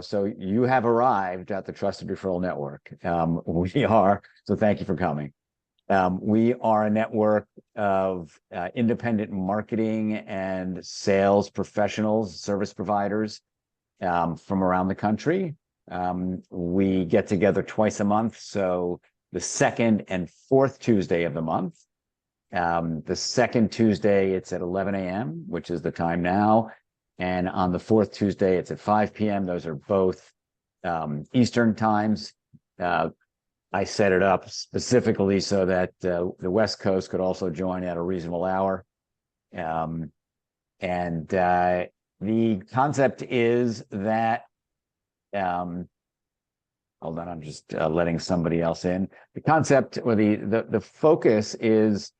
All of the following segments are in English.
So you have arrived at the Trusted Referral Network. So thank you for coming. We are a network of independent marketing and sales professionals, service providers from around the country. We get together twice a month. So the second and fourth Tuesday of the month. The second Tuesday, it's at 11 a.m., which is the time now. And on the fourth Tuesday, it's at 5 p.m. Those are both Eastern times. I set it up specifically so that the West Coast could also join at a reasonable hour. The concept is that, hold on, I'm just letting somebody else in. The concept or the focus is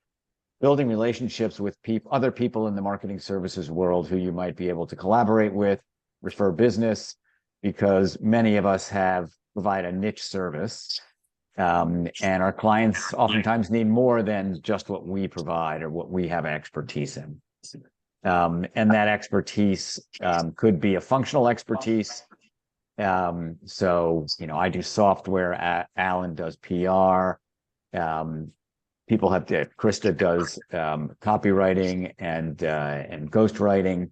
building relationships with other people in the marketing services world who you might be able to collaborate with, refer business, because many of us provide a niche service. And our clients oftentimes need more than just what we provide or what we have expertise in. And that expertise could be a functional expertise. So, I do software, Alan does PR. Krista does copywriting and ghostwriting.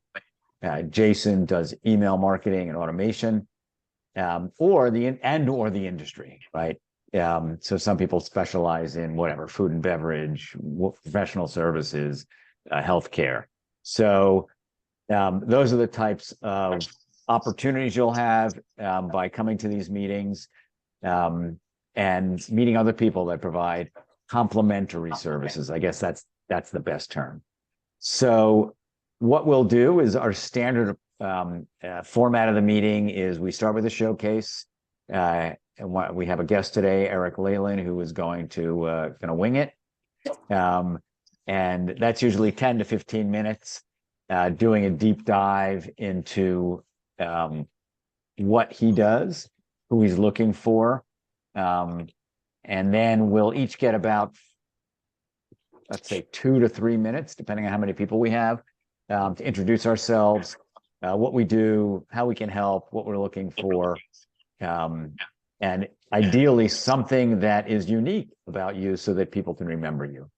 Jason does email marketing and automation, or the industry, right? So some people specialize in whatever, food and beverage, professional services, healthcare. So those are the types of opportunities you'll have by coming to these meetings and meeting other people that provide complementary services. I guess that's the best term. So what we'll do is our standard format of the meeting is we start with a showcase. And we have a guest today, Eric Laylon, who is going to wing it. And that's usually 10 to 15 minutes, doing a deep dive into what he does, who he's looking for. And then we'll each get about, let's say, 2 to 3 minutes, depending on how many people we have, to introduce ourselves, what we do, how we can help, what we're looking for, and ideally something that is unique about you so that people can remember you.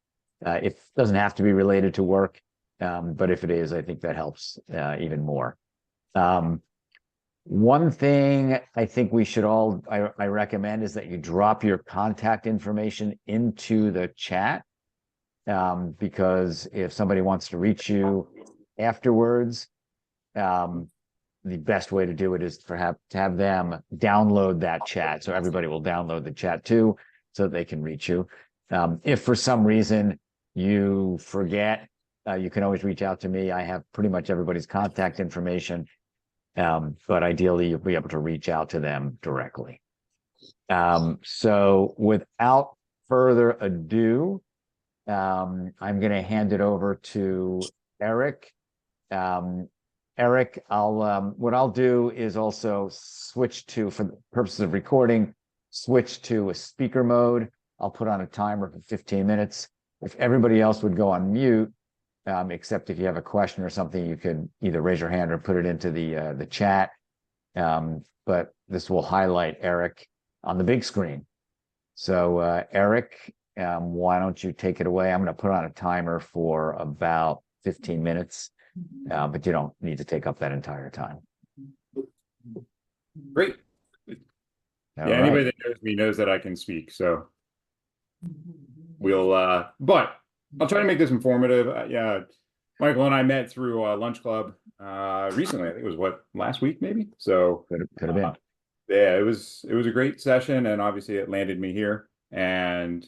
It doesn't have to be related to work, but if it is, I think that helps even more. One thing I think we should I recommend is that you drop your contact information into the chat, because if somebody wants to reach you afterwards, the best way to do it is to have them download that chat. So everybody will download the chat too, so that they can reach you. If for some reason you forget, you can always reach out to me. I have pretty much everybody's contact information. But ideally, you'll be able to reach out to them directly. So without further ado, I'm going to hand it over to Eric. Eric, what I'll do is also switch to, for the purposes of recording, switch to a speaker mode. I'll put on a timer for 15 minutes. If everybody else would go on mute, except if you have a question or something, you could either raise your hand or put it into the chat. But this will highlight Eric on the big screen. So Eric, why don't you take it away? I'm going to put on a timer for about 15 minutes, but you don't need to take up that entire time. Great. Anybody that knows me knows that I can speak. So but I'll try to make this informative. Michael and I met through Lunch Club recently. I think it was last week maybe. So could have been. Yeah, it was a great session, and obviously it landed me here. And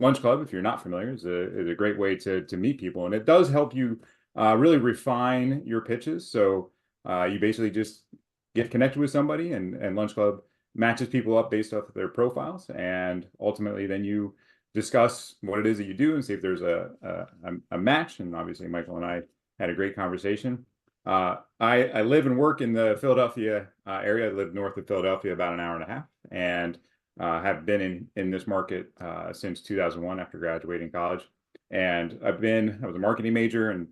Lunch Club, if you're not familiar, is a great way to meet people, and it does help you really refine your pitches. So you basically just get connected with somebody, and Lunch Club matches people up based off of their profiles, and ultimately then you discuss what it is that you do and see if there's a match. And obviously Michael and I had a great conversation. I live and work in the Philadelphia area. I live north of Philadelphia, about an hour and a half, and have been in this market since 2001 after graduating college. And I was a marketing major and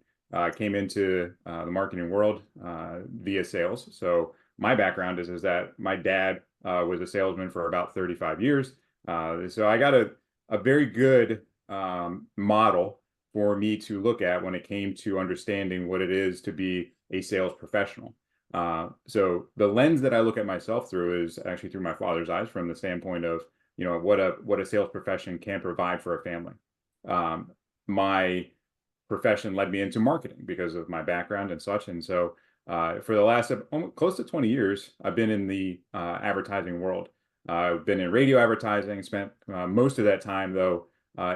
came into the marketing world via sales. So my background is that my dad was a salesman for about 35 years. So I got a very good model for me to look at when it came to understanding what it is to be a sales professional. So the lens that I look at myself through is actually through my father's eyes, from the standpoint of, you know, what a sales profession can provide for a family. My profession led me into marketing because of my background and such. And so for the last close to 20 years, I've been in the advertising world. I've been in radio advertising, spent most of that time, though,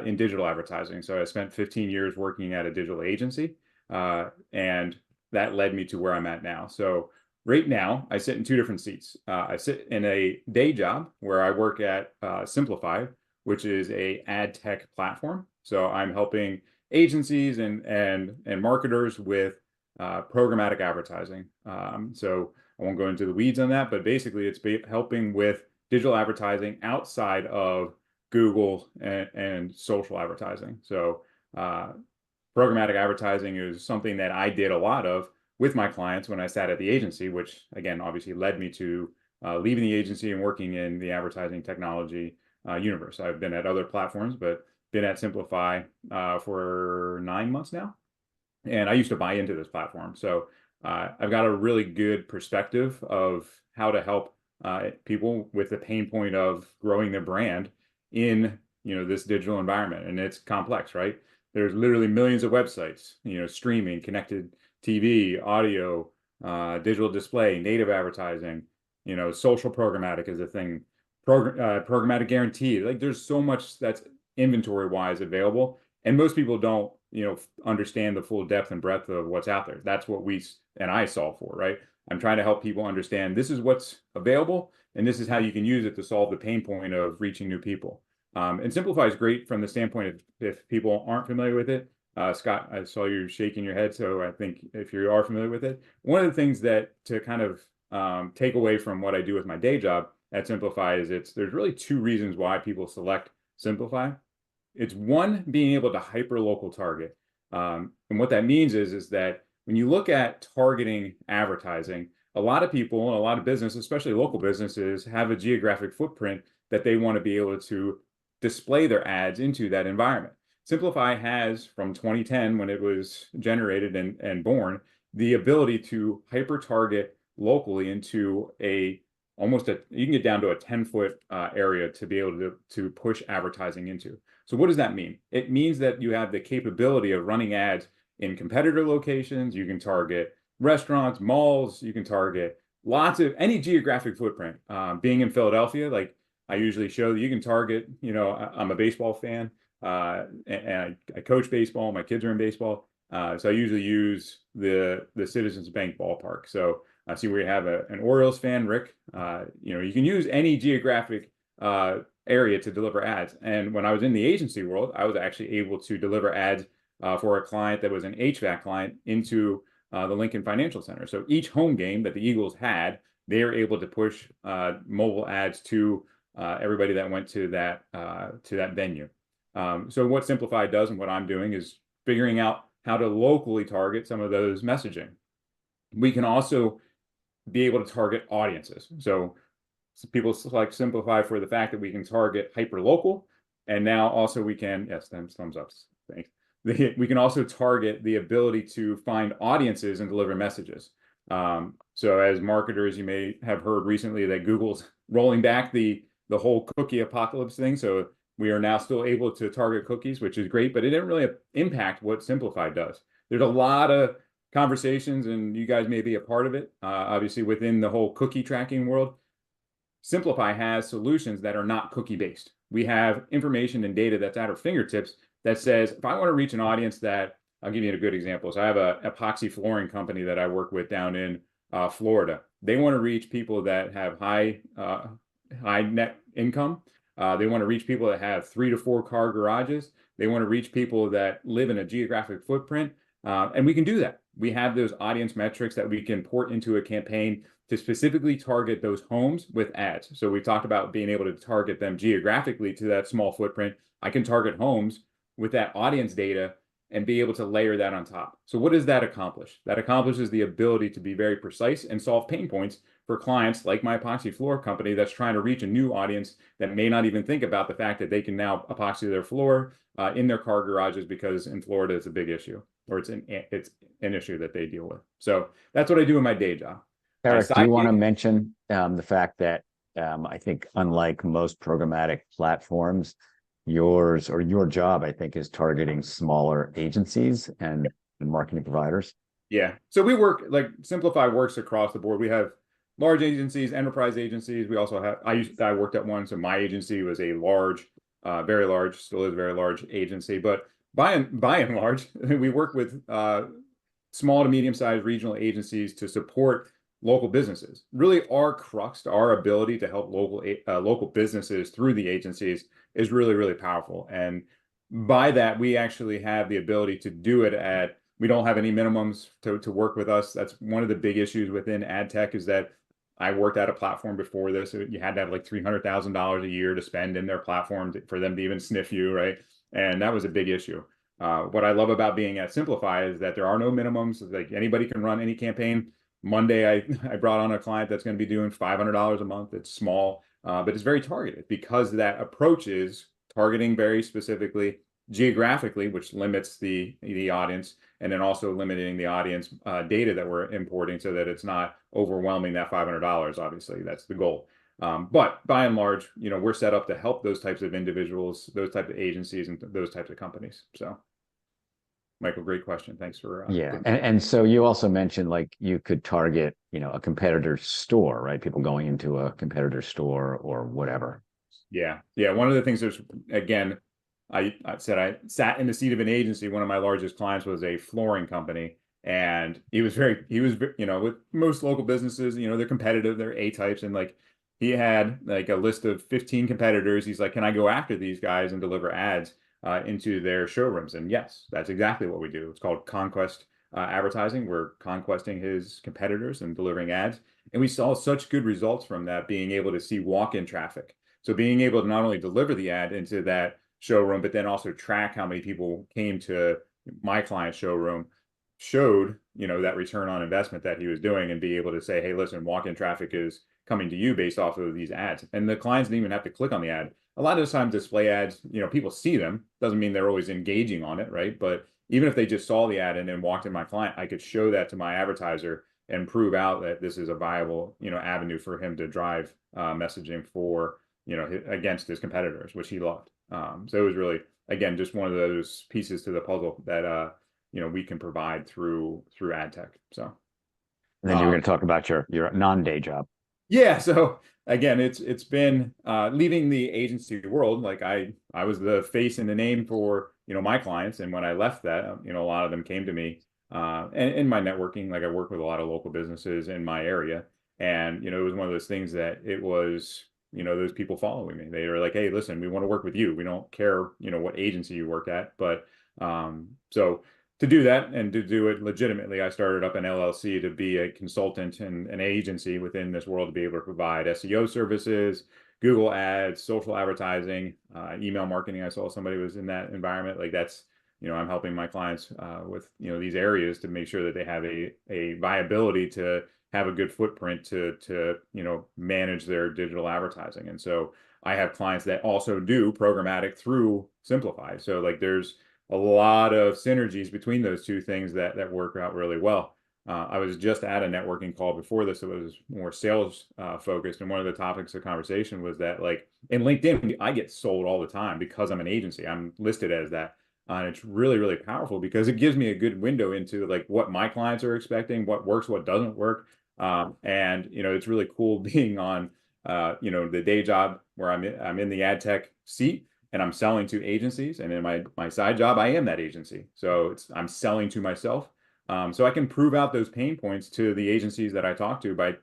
in digital advertising. So I spent 15 years working at a digital agency, and that led me to where I'm at now. So right now, I sit in two different seats. I sit in a day job where I work at Simplifi, which is a ad tech platform. So I'm helping agencies and marketers with programmatic advertising. So I won't go into the weeds on that, but basically it's helping with digital advertising outside of Google and social advertising. So programmatic advertising is something that I did a lot of with my clients when I sat at the agency, which again, obviously led me to leaving the agency and working in the advertising technology universe. I've been at other platforms, but been at Simplifi for 9 months now. And I used to buy into this platform. So I've got a really good perspective of how to help people with the pain point of growing their brand in, you know, this digital environment. And it's complex, right? There's literally millions of websites, you know, streaming, connected TV, audio, digital display, native advertising, you know, social programmatic is a thing, programmatic guarantee. Like there's so much that's inventory wise available. And most people don't, you know, understand the full depth and breadth of what's out there. That's what we and I solve for, right? I'm trying to help people understand this is what's available, and this is how you can use it to solve the pain point of reaching new people. And Simplifi is great from the standpoint of if people aren't familiar with it. Scott, I saw you shaking your head, so I think if you are familiar with it, one of the things that to kind of take away from what I do with my day job at Simplifi is there's really two reasons why people select Simplifi. It's one, being able to hyper local target. And what that means is that when you look at targeting advertising, a lot of people and a lot of businesses, especially local businesses, have a geographic footprint that they want to be able to display their ads into that environment. Simplifi has, from 2010, when it was generated and born, the ability to hyper target locally into you can get down to a 10-foot area to be able to push advertising into. So what does that mean? It means that you have the capability of running ads in competitor locations. You can target restaurants, malls. You can target lots of any geographic footprint. Being in Philadelphia, like I usually show that you can target, you know, I'm a baseball fan and I coach baseball. My kids are in baseball. So I usually use the Citizens Bank ballpark. So I see where you have an Orioles fan, Rick. You know, you can use any geographic area to deliver ads. And when I was in the agency world, I was actually able to deliver ads for a client that was an HVAC client into the Lincoln Financial Center. So each home game that the Eagles had, they were able to push mobile ads to everybody that went to that venue. So what Simplifi does and what I'm doing is figuring out how to locally target some of those messaging. We can also be able to target audiences. So people select Simplifi for the fact that we can target hyper local, and now also we can, yes, thumbs up, thanks. We can also target the ability to find audiences and deliver messages. So as marketers, you may have heard recently that Google's rolling back the whole cookie apocalypse thing. So we are now still able to target cookies, which is great, but it didn't really impact what Simplifi does. There's a lot of conversations, and you guys may be a part of it, obviously within the whole cookie tracking world. Simplifi has solutions that are not cookie based. We have information and data that's at our fingertips that says, if I want to reach an audience that, I'll give you a good example. So I have an epoxy flooring company that I work with down in Florida. They want to reach people that have high net income. They want to reach people that have 3 to 4 car garages. They want to reach people that live in a geographic footprint. And we can do that. We have those audience metrics that we can port into a campaign to specifically target those homes with ads. So we talked about being able to target them geographically to that small footprint. I can target homes with that audience data and be able to layer that on top. So what does that accomplish? That accomplishes the ability to be very precise and solve pain points for clients like my epoxy floor company that's trying to reach a new audience that may not even think about the fact that they can now epoxy their floor in their car garages, because in Florida it's a big issue, or it's an issue that they deal with. So that's what I do in my day job. Eric, do you want to mention the fact that I think, unlike most programmatic platforms, yours, or your job, I think, is targeting smaller agencies and marketing providers? Yeah. So we work, like, Simplifi works across the board. We have large agencies, enterprise agencies. We also have, I worked at one, so my agency was a large, very large, still is a very large agency. But by and large, we work with small to medium-sized regional agencies to support local businesses. Really, our crux, our ability to help local businesses through the agencies is really, really powerful. And by that, we actually have the ability to do it at, we don't have any minimums to work with us. That's one of the big issues within ad tech, is that I worked at a platform before this. You had to have like $300,000 a year to spend in their platform for them to even sniff you, right? And that was a big issue. What I love about being at Simplifi is that there are no minimums. Like, anybody can run any campaign. Monday, I brought on a client that's going to be doing $500 a month. It's small, but it's very targeted, because that approach is targeting very specifically geographically, which limits the audience, and then also limiting the audience data that we're importing, so that it's not overwhelming that $500. Obviously, that's the goal. But by and large, we're set up to help those types of individuals, those types of agencies, and those types of companies. So, Michael, great question. Thanks for yeah. And so you also mentioned, like, you could target, a competitor's store, right? People going into a competitor store or whatever. Yeah. One of the things is, again, I said I sat in the seat of an agency. One of my largest clients was a flooring company, and he was with most local businesses, they're competitive, they're A types, and like, he had like a list of 15 competitors. He's like, can I go after these guys and deliver ads into their showrooms? And yes, that's exactly what we do. It's called conquest advertising. We're conquesting his competitors and delivering ads, and we saw such good results from that, being able to see walk-in traffic. So being able to not only deliver the ad into that showroom, but then also track how many people came to my client's showroom, showed, that return on investment that he was doing, and be able to say, hey, listen, walk-in traffic is coming to you based off of these ads. And the clients didn't even have to click on the ad. A lot of the time, display ads, people see them. Doesn't mean they're always engaging on it, right? But even if they just saw the ad and then walked in my client, I could show that to my advertiser and prove out that this is a viable, avenue for him to drive messaging for, against his competitors, which he loved. So it was really, again, just one of those pieces to the puzzle that we can provide through ad tech. So, and then you were going to talk about your non-day job. Yeah. So again, it's been leaving the agency world. Like, I was the face and the name for my clients, and when I left that, a lot of them came to me and in my networking. Like, I work with a lot of local businesses in my area, and it was one of those things that it was. Those people following me, they were like, hey, listen, we want to work with you. We don't care, what agency you work at. But so to do that and to do it legitimately, I started up an LLC to be a consultant and an agency within this world, to be able to provide SEO services, Google ads, social advertising, email marketing. I saw somebody was in that environment. Like, that's, I'm helping my clients with, these areas to make sure that they have a viability to have a good footprint to manage their digital advertising. And so I have clients that also do programmatic through Simplifi. So, like, there's a lot of synergies between those two things that work out really well. I was just at a networking call before this. It was more sales focused, and one of the topics of conversation was that, like, in LinkedIn, I get sold all the time because I'm an agency. I'm listed as that. And it's really, really powerful, because it gives me a good window into, like, what my clients are expecting, what works, what doesn't work. And it's really cool being on the day job where I'm in the ad tech seat, and I'm selling to agencies, and in my side job, I am that agency. So I'm selling to myself. So I can prove out those pain points to the agencies that I talk to by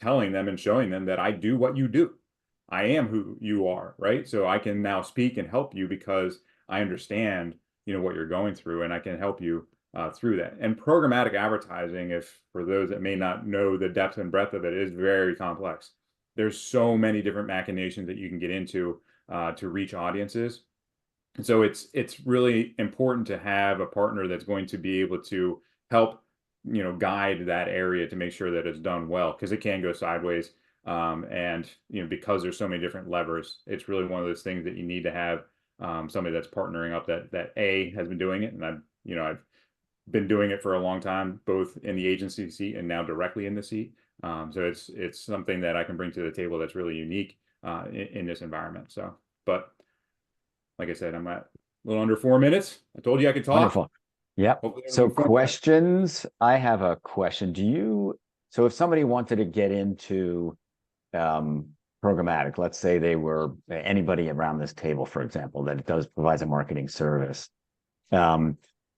telling them and showing them that I do what you do. I am who you are, right? So I can now speak and help you, because I understand, what you're going through, and I can help you through that. And programmatic advertising, if for those that may not know the depth and breadth of it, is very complex. There's so many different machinations that you can get into to reach audiences. And so it's really important to have a partner that's going to be able to help guide that area to make sure that it's done well, because it can go sideways. And because there's so many different levers, it's really one of those things that you need to have somebody that's partnering up that has been doing it, and I've been doing it for a long time, both in the agency seat and now directly in the seat. So it's something that I can bring to the table that's really unique in this environment. So, but like I said, I'm at a little under 4 minutes. I told you I could talk. Wonderful. Yep. So questions. I have a question. So if somebody wanted to get into programmatic, let's say they were anybody around this table, for example, that provides a marketing service.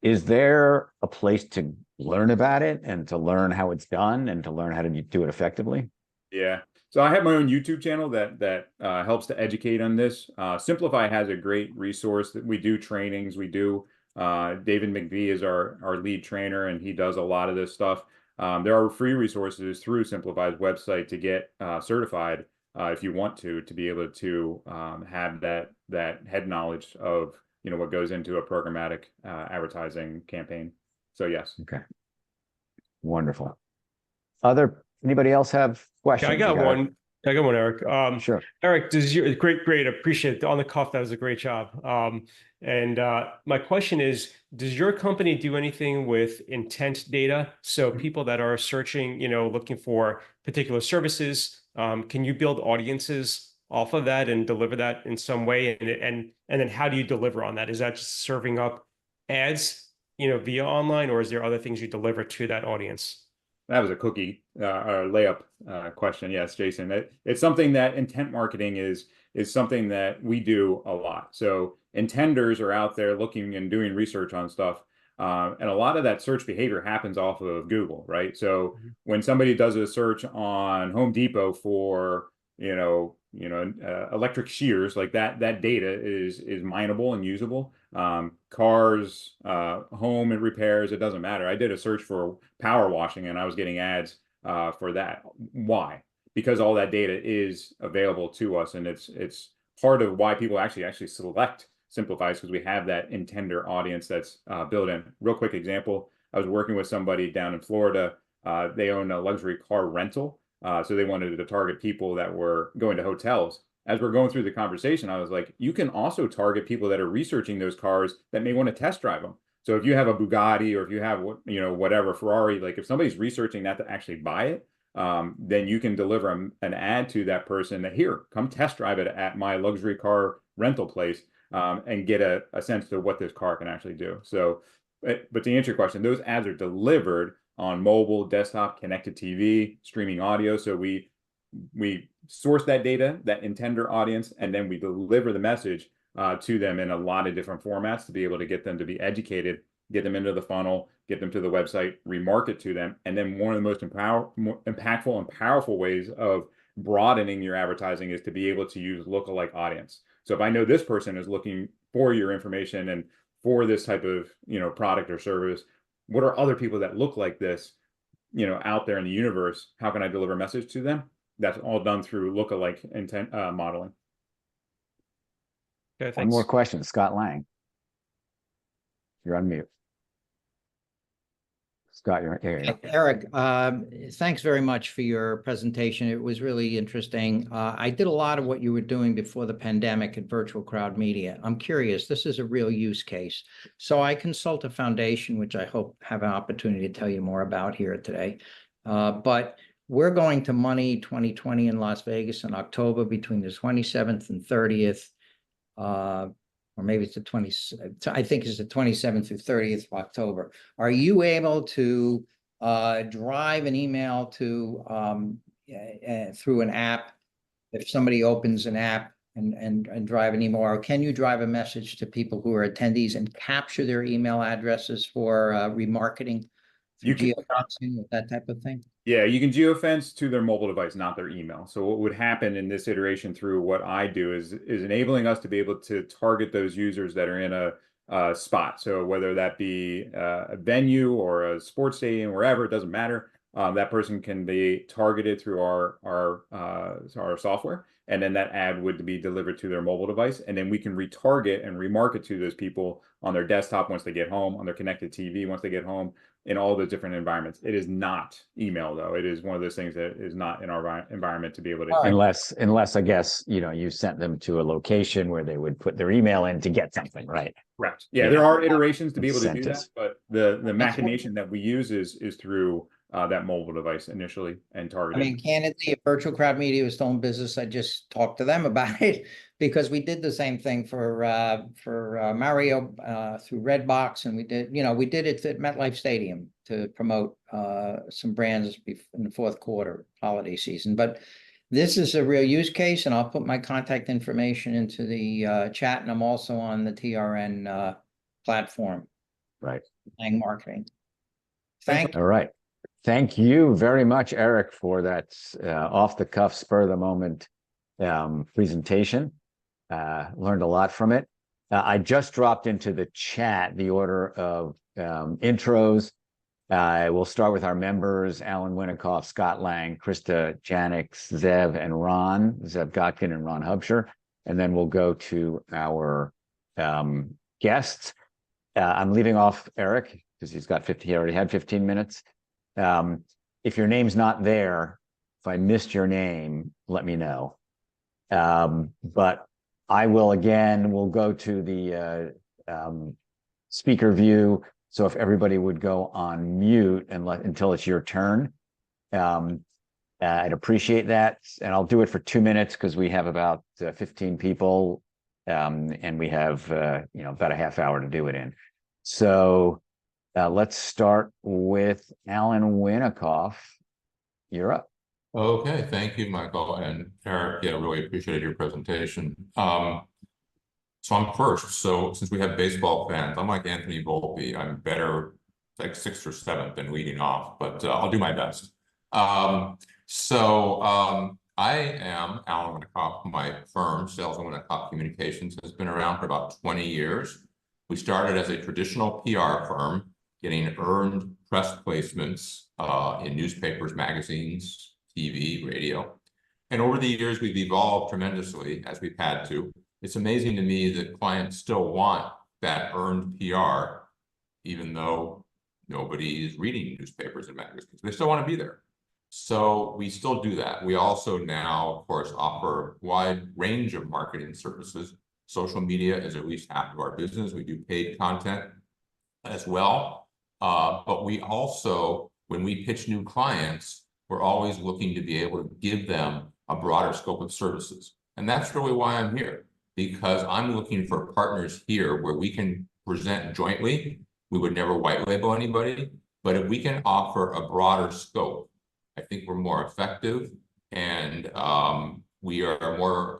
Is there a place to learn about it and to learn how it's done and to learn how to do it effectively? Yeah. So I have my own YouTube channel that helps to educate on this. Simplifi has a great resource that we do trainings. We do. David McVie is our lead trainer, and he does a lot of this stuff. There are free resources through Simplifi's website to get certified if you want to be able to have that head knowledge of what goes into a programmatic advertising campaign. So yes. Okay. Wonderful. Anybody else have questions? I got one, Eric. Sure. Eric, great. Appreciate it. On the cuff, that was a great job. And my question is, does your company do anything with intent data? So people that are searching, looking for particular services, can you build audiences off of that and deliver that in some way? And then how do you deliver on that? Is that just serving up ads, via online, or is there other things you deliver to that audience? That was a cookie layup question. Yes, Jason. It's something that intent marketing is something that we do a lot. So intenders are out there looking and doing research on stuff. And a lot of that search behavior happens off of Google, right? So when somebody does a search on Home Depot for, electric shears, like that data is mineable and usable. Cars, home and repairs, it doesn't matter. I did a search for power washing and I was getting ads for that. Why? Because all that data is available to us, and it's part of why people actually select Simplifi, because we have that intender audience that's built in. Real quick example, I was working with somebody down in Florida. They own a luxury car rental. So they wanted to target people that were going to hotels. As we're going through the conversation, I was like, you can also target people that are researching those cars that may want to test drive them. So if you have a Bugatti, or if you have whatever Ferrari, like if somebody's researching that to actually buy it, then you can deliver an ad to that person that, here, come test drive it at my luxury car rental place, and get a sense of what this car can actually do. So, but to answer your question, those ads are delivered on mobile, desktop, connected TV, streaming audio. So we source that data, that intender audience, and then we deliver the message to them in a lot of different formats to be able to get them to be educated, get them into the funnel, get them to the website, remarket to them. And then one of the most impactful and powerful ways of broadening your advertising is to be able to use lookalike audience. So if I know this person is looking for your information and for this type of product or service, what are other people that look like this, out there in the universe? How can I deliver a message to them? That's all done through lookalike intent modeling. Okay, thanks. One more question, Scott Lange. You're on mute. Scott, you're here. Eric, thanks very much for your presentation. It was really interesting. I did a lot of what you were doing before the pandemic at virtual crowd media. I'm curious, this is a real use case. So I consult a foundation, which I hope have an opportunity to tell you more about here today. But we're going to Money 2020 in Las Vegas in October between the 27th and 30th. Or maybe it's the 20th, I think it's the 27th through 30th of October. Are you able to drive an email to through an app? If somebody opens an app and drive an email, or can you drive a message to people who are attendees and capture their email addresses for remarketing? You can geofencing, that type of thing. Yeah, you can geofence to their mobile device, not their email. So what would happen in this iteration through what I do is enabling us to be able to target those users that are in a spot. So whether that be a venue or a sports stadium, wherever, it doesn't matter. that person can be targeted through our software, and then that ad would be delivered to their mobile device, and then we can retarget and remarket to those people on their desktop once they get home, on their connected TV once they get home, in all the different environments. It is not email, though. It is one of those things that is not in our environment to be able to. Unless I guess, you sent them to a location where they would put their email in to get something, right? Correct. Yeah, there are iterations to be able to do that, Incentives. but the machination that we use is through that mobile device initially and I targeted. mean, candidly, if virtual crowd media was still in business, I'd just talk to them about it because we did the same thing for Mario through Redbox, and we did it at MetLife Stadium to promote some brands in the fourth quarter holiday season. But this is a real use case, and I'll put my contact information into the chat, and I'm also on the TRN platform. Right. Lange Marketing. All right. Thank you very much, Eric, for that off the cuff, spur of the moment presentation. Learned a lot from it. I just dropped into the chat the order of intros. We'll start with our members: Alan Winnikoff, Scott Lange, Krista Giannak, Zev and Ron, Zev Gotkin and Ron Hubsher. And then we'll go to our guests. I'm leaving off Eric because he already had 15 minutes. If your name's not there, if I missed your name, let me know. But I will we'll go to the speaker view. So if everybody would go on mute until it's your turn, I'd appreciate that. And I'll do it for 2 minutes because we have about 15 people, and we have about a half hour to do it in. So let's start with Alan Winnikoff. You're up. Okay, thank you, Michael and Jarrett. Yeah, really appreciated your presentation. So I'm first. So since we have baseball fans, I'm like Anthony Volpe. I'm better like 6th or 7th than leading off, but I'll do my best. I am Alan Winnikoff. My firm, Sales and Winnikoff Communications, has been around for about 20 years. We started as a traditional PR firm, getting earned press placements in newspapers, magazines, TV, radio. And over the years, we've evolved tremendously as we've had to. It's amazing to me that clients still want that earned PR, even though nobody is reading newspapers and magazines. They still want to be there. So we still do that. We also now, of course, offer a wide range of marketing services. Social media is at least half of our business. We do paid content as well. But we also, when we pitch new clients, we're always looking to be able to give them a broader scope of services. And that's really why I'm here, because I'm looking for partners here where we can present jointly. We would never white label anybody, but if we can offer a broader scope, I think we're more effective and we are more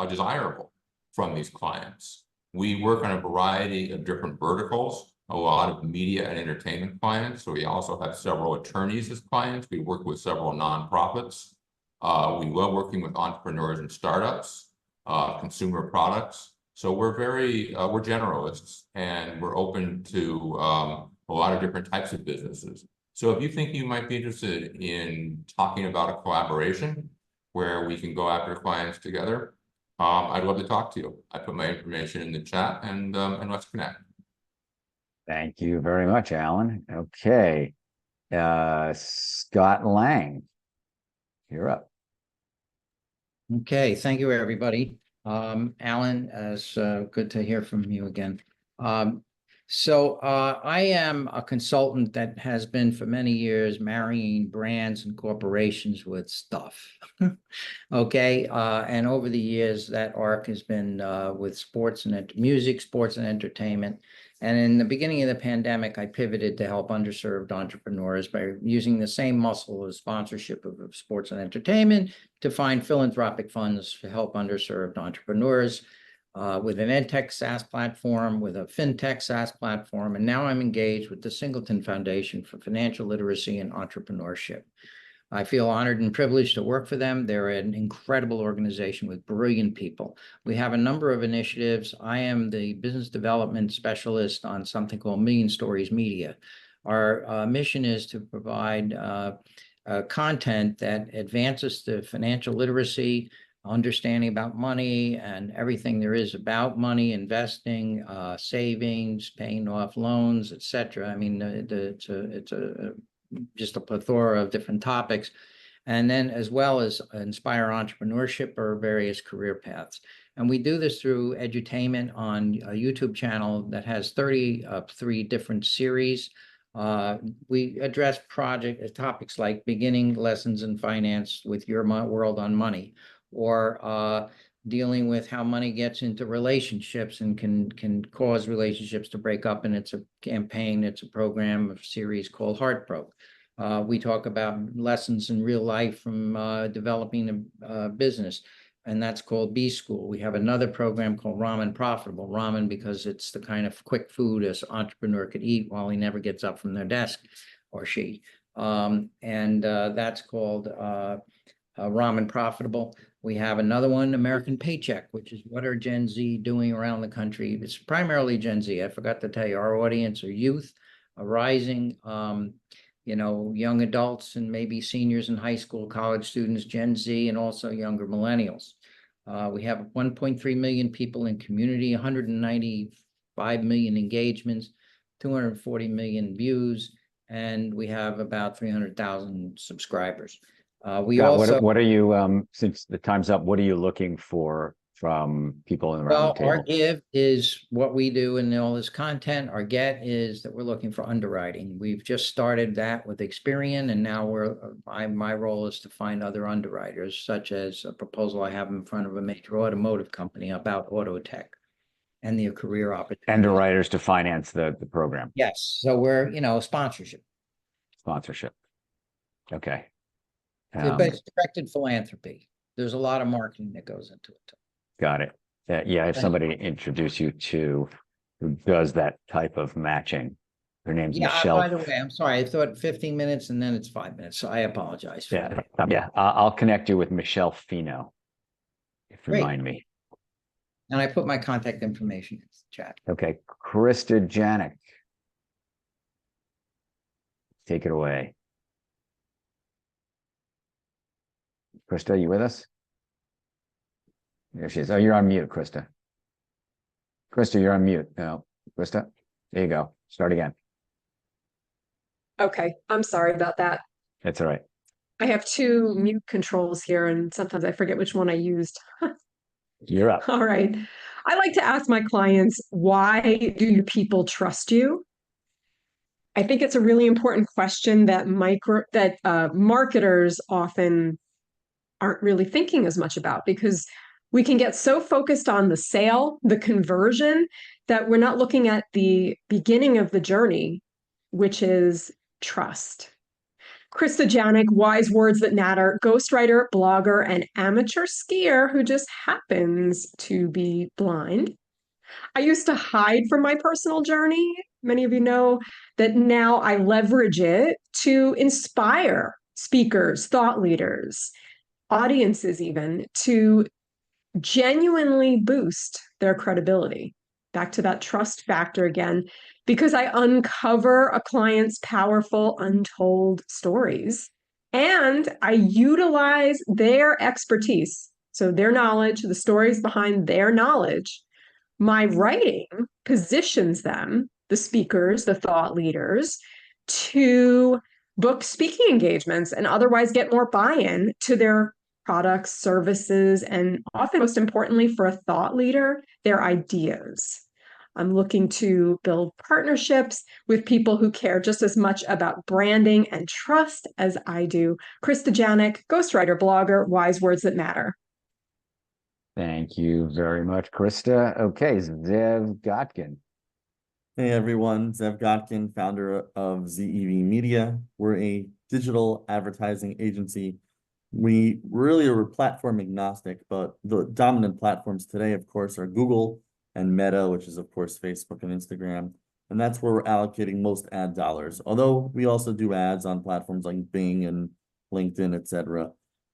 desirable from these clients. We work on a variety of different verticals, a lot of media and entertainment clients. So we also have several attorneys as clients. We work with several nonprofits. We love working with entrepreneurs and startups, consumer products. So we're we're generalists, and we're open to a lot of different types of businesses. So if you think you might be interested in talking about a collaboration where we can go after clients together, I'd love to talk to you. I put my information in the chat, and let's connect. Thank you very much, Alan. Okay. Scott Lange, you're up. Okay, thank you, everybody. Alan, it's good to hear from you again. I am a consultant that has been for many years marrying brands and corporations with stuff. Okay, and over the years, that arc has been with sports and music, sports and entertainment. And in the beginning of the pandemic, I pivoted to help underserved entrepreneurs by using the same muscle as sponsorship of sports and entertainment to find philanthropic funds to help underserved entrepreneurs with an EdTech SaaS platform, with a FinTech SaaS platform. And now I'm engaged with the Singleton Foundation for Financial Literacy and Entrepreneurship. I feel honored and privileged to work for them. They're an incredible organization with brilliant people. We have a number of initiatives. I am the business development specialist on something called Million Stories Media, Our mission is to provide content that advances the financial literacy, understanding about money and everything there is about money, investing, savings, paying off loans, etc. I mean, it's just a plethora of different topics. And then as well as inspire entrepreneurship or various career paths. And we do this through edutainment on a YouTube channel that has 33 different series. We address topics like beginning lessons in finance with Your World on Money, or dealing with how money gets into relationships and can cause relationships to break up. And it's a campaign, it's a program, a series called Heartbroke. We talk about lessons in real life from developing a business, and that's called B School. We have another program called Ramen Profitable. Ramen because it's the kind of quick food an entrepreneur could eat while he never gets up from their desk, or she. That's called Ramen Profitable. We have another one, American Paycheck, which is what are Gen Z doing around the country. It's primarily Gen Z. I forgot to tell you, our audience are youth, a rising young adults and maybe seniors in high school, college students, Gen Z, and also younger millennials. We have 1.3 million people in community, 195 million engagements, 240 million views, and we have about 300,000 subscribers. What are you, since the time's up, what are you looking for from people around the table? Our give is what we do in all this content. Our get is that we're looking for underwriting. We've just started that with Experian, and now my role is to find other underwriters, such as a proposal I have in front of a major automotive company about auto tech and the career opportunities. Underwriters to finance the program. Yes. So we're, sponsorship. Okay. But it's directed philanthropy. There's a lot of marketing that goes into it. Got it. Yeah, I have somebody to introduce you to who does that type of matching. Her name's Michelle. By the way, I'm sorry. I thought 15 minutes and then it's 5 minutes. So I apologize for that. Yeah. I'll connect you with Michelle Fino, if you remind me. And I put my contact information in the chat. Okay. Krista Giannak. Take it away. Krista, you with us? There she is. Oh, you're on mute, Krista. Krista, you're on mute. No, Krista, there you go. Start again. Okay, I'm sorry about that. That's all right. I have two mute controls here, and sometimes I forget which one I used. You're up. All right. I like to ask my clients, why do your people trust you? I think it's a really important question that marketers often aren't really thinking as much about, because we can get so focused on the sale, the conversion, that we're not looking at the beginning of the journey, which is trust. Krista Giannak, wise words that matter, ghostwriter, blogger, and amateur skier who just happens to be blind. I used to hide from my personal journey. Many of you know that now I leverage it to inspire speakers, thought leaders, audiences even, to genuinely boost their credibility. Back to that trust factor again, because I uncover a client's powerful untold stories and I utilize their expertise. So their knowledge, the stories behind their knowledge, my writing positions them, the speakers, the thought leaders, to book speaking engagements and otherwise get more buy-in to their products, services, and often, most importantly, for a thought leader, their ideas. I'm looking to build partnerships with people who care just as much about branding and trust as I do. Krista Giannak, ghostwriter, blogger, wise words that matter. Thank you very much, Krista. Okay, Zev Gotkin. Hey everyone, Zev Gotkin, founder of ZEV Media. We're a digital advertising agency. We really are platform agnostic, but the dominant platforms today, of course, are Google and Meta, which is, of course, Facebook and Instagram. And that's where we're allocating most ad dollars. Although we also do ads on platforms like Bing and LinkedIn, etc.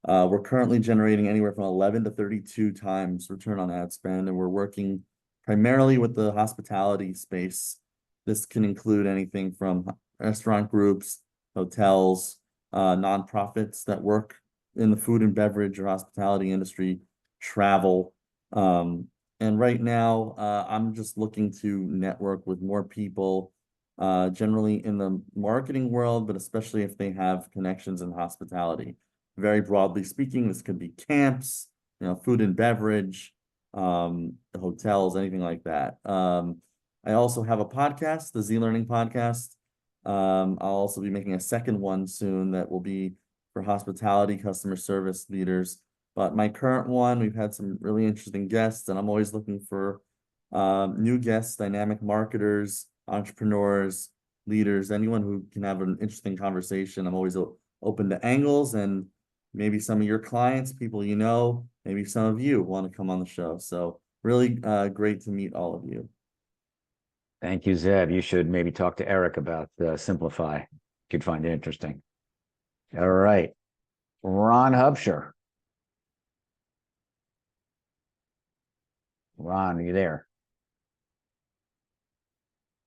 We're currently generating anywhere from 11 to 32 times return on ad spend, and we're working primarily with the hospitality space. This can include anything from restaurant groups, hotels, nonprofits that work in the food and beverage or hospitality industry, travel. And right now, I'm just looking to network with more people, generally in the marketing world, but especially if they have connections in hospitality. Very broadly speaking, this could be camps, food and beverage, hotels, anything like that. I also have a podcast, the Z Learning Podcast. I'll also be making a second one soon that will be for hospitality customer service leaders. But my current one, we've had some really interesting guests, and I'm always looking for new guests, dynamic marketers, entrepreneurs, leaders, anyone who can have an interesting conversation. I'm always open to angles, and maybe some of your clients, people you know, maybe some of you want to come on the show. So really great to meet all of you. Thank you, Zev. You should maybe talk to Eric about Simplifi. You'd find it interesting. All right. Ron Hubsher. Ron, are you there?